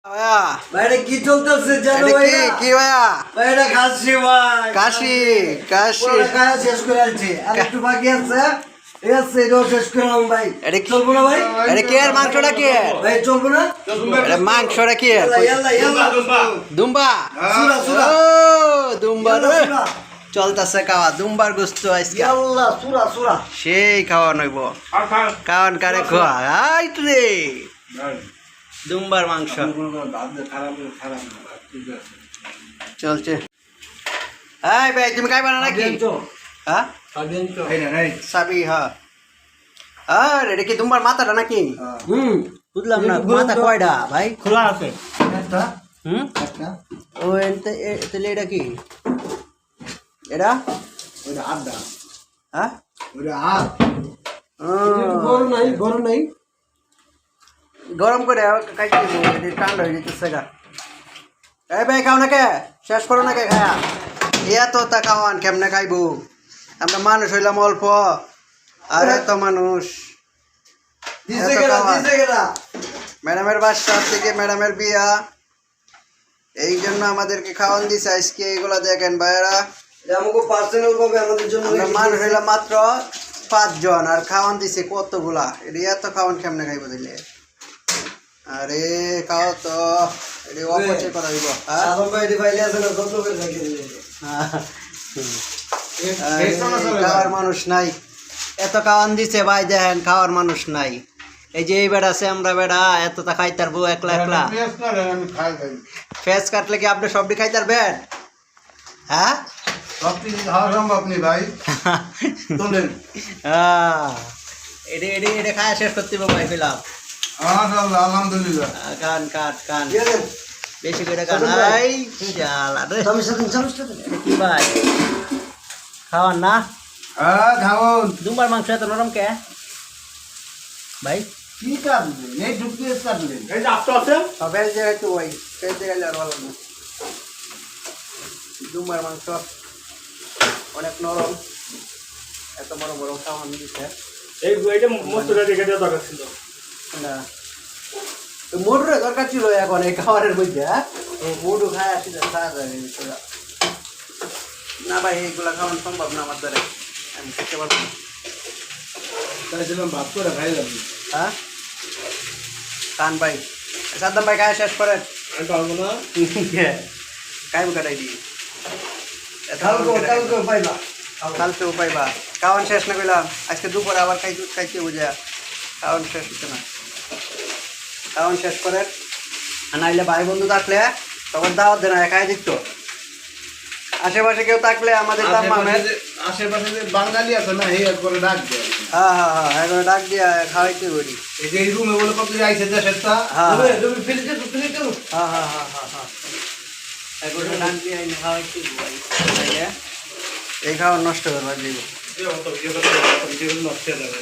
বাইরে কি চলতেছে জানো ভাইয়া? কি ভাইয়া? বাইরে খাসি ভাই, কাশি কাশি পুরো খাওয়া শেষ করে আনছি, আর একটু বাকি আছে। ঠিক আছে, এটাও শেষ করলাম ভাই। এটা চলবো না ভাই? এটা কি আর মাংসটা কি আর? ভাই চলবো না? এটা মাংসটা কি আর? ইয়াল্লা, ইয়াল্লা, ইয়াল্লা। দুম্বা সুরা, সুরা। ও দুম্বা ইয়াল্লা, রে সুরা। চলতেছে খাওয়া দুম্বার গোস্ত আজকে ইয়াল্লা, সুরা, সুরা। সেই খাওয়া নইব কারণ কারে খাওয়া আই রে দুম্বার মাংস চলছে। এই ভাই তুমি খাইবা না নাকি? হ্যাঁ সাবি হ্যাঁ। আর এটা কি দুম্বার মাথাটা নাকি? বুঝলাম না মাথা কয়টা ভাই? খোলা আছে একটা, হুম একটা। ও তাহলে এটা কি এটা? ওইটা আড্ডা, হ্যাঁ ওইটা হাত। ও, বড় নাই, বড় নাই। গরম করে খাইতে দিব, এটা ঠান্ডা হয়ে যেতেছে গা। এই ভাই খাও না কে? শেষ করো না কে খায়া? এত তা খাওয়ান কেমনে খাইবো? আমরা মানুষ হইলাম অল্প আর এত মানুষ। দিছে এত কেডা, খাওয়ান। দিছে কেডা? ম্যাডামের বাসা থেকে ম্যাডামের বিয়া, এই জন্য আমাদেরকে খাওয়ান দিছে আজকে। এইগুলা দেখেন ভাইয়েরা, এটা আমাকে পার্সোনাল ভাবে আমাদের জন্য আমরা রেখে মানুষ দিয়েছে। হইলাম মাত্র 5 জন আর খাওয়ান দিছে কতগুলা। এটা এত খাওয়ান কেমনে খাইবো দিলে? আরে খাও তো, এটা অপচয় করা দিব। হ্যাঁ সাধন ভাই এটি ফাইলে আছে না, যত্ন করে রেখে দিয়েছে। আরে, খাওয়ার মানুষ নাই, এত খাওয়ান দিছে ভাই দেখেন, খাওয়ার মানুষ নাই। এই যে এই বেড়া আছে আমরা বেড়া এত তা খাইতার বউ একলা একলা। ফেস কাটলে কি আপনি সবটি খাইতার বেন? হ্যাঁ এটা এটা এটা খায় শেষ করতে হবে ভাই পেলাম। আলহামদুলিল্লাহ কান কাট কান দিয়ে দেন। বেশি করে কান। সাধন ভাই। এই জ্বালা রে। চামচ সাথে, চামচ সাথে। এটা কি ভাই খাওয়ান না? খাওন দুম্বার মাংস এত নরম কে ভাই? কি কাটলেন? এই ঢুকিয়ে কাটলেন। এই যে আপটো আছে ফেল জায়গায় তো ভাই, ফেল জায়গায় আর ভালো না। দুম্বার মাংস অনেক নরম, এত বড় বড় খাওয়ান দিচ্ছে এইটা মস্তুটা রেখে দেওয়া দরকার ছিল না। মোটরে দরকার ছিল এখন এই খাবারের মধ্যে। হ্যাঁ মোটু খায় আসি খাওয়া যায় না। না ভাই এইগুলা খাওয়ানো সম্ভব না আমার দ্বারা, আমি খেতে পারবো না। চাইছিলাম ভাত করে খাই যাবি হ্যাঁ কান ভাই, সাদ্দাম ভাই খায় শেষ করেন। আমি পারবো না কাইম কাটাই দিই কালকে, কালকে পাইবা। কালকে উপায় বা খাওয়ান শেষ না করলাম আজকে দুপুরে আবার খাইতে বুঝা খাওয়ান শেষ হচ্ছে না। খাওয়ান শেষ করেন, আর নাইলে ভাই বন্ধু থাকলে তখন দাওয়াত দেন, একাই দিত। আশেপাশে কেউ থাকলে আমাদের আশেপাশে যে বাঙালি আছে না এই একবারে ডাক দেয় হ্যাঁ হ্যাঁ হ্যাঁ এখন ডাক দিয়া খাওয়াইতে বলি। এই যে এই রুমে বলে কত আইছে দেশেরটা হ্যাঁ তুমি, তুমি ফিলিতে তো, ফিলিতে তো। হ্যাঁ হ্যাঁ হ্যাঁ হ্যাঁ হ্যাঁ এখন ডাক দিয়া খাওয়াইতে বলি, নাইলে এই খাওয়ার নষ্ট করবার দিব। নষ্ট হয়ে যাবে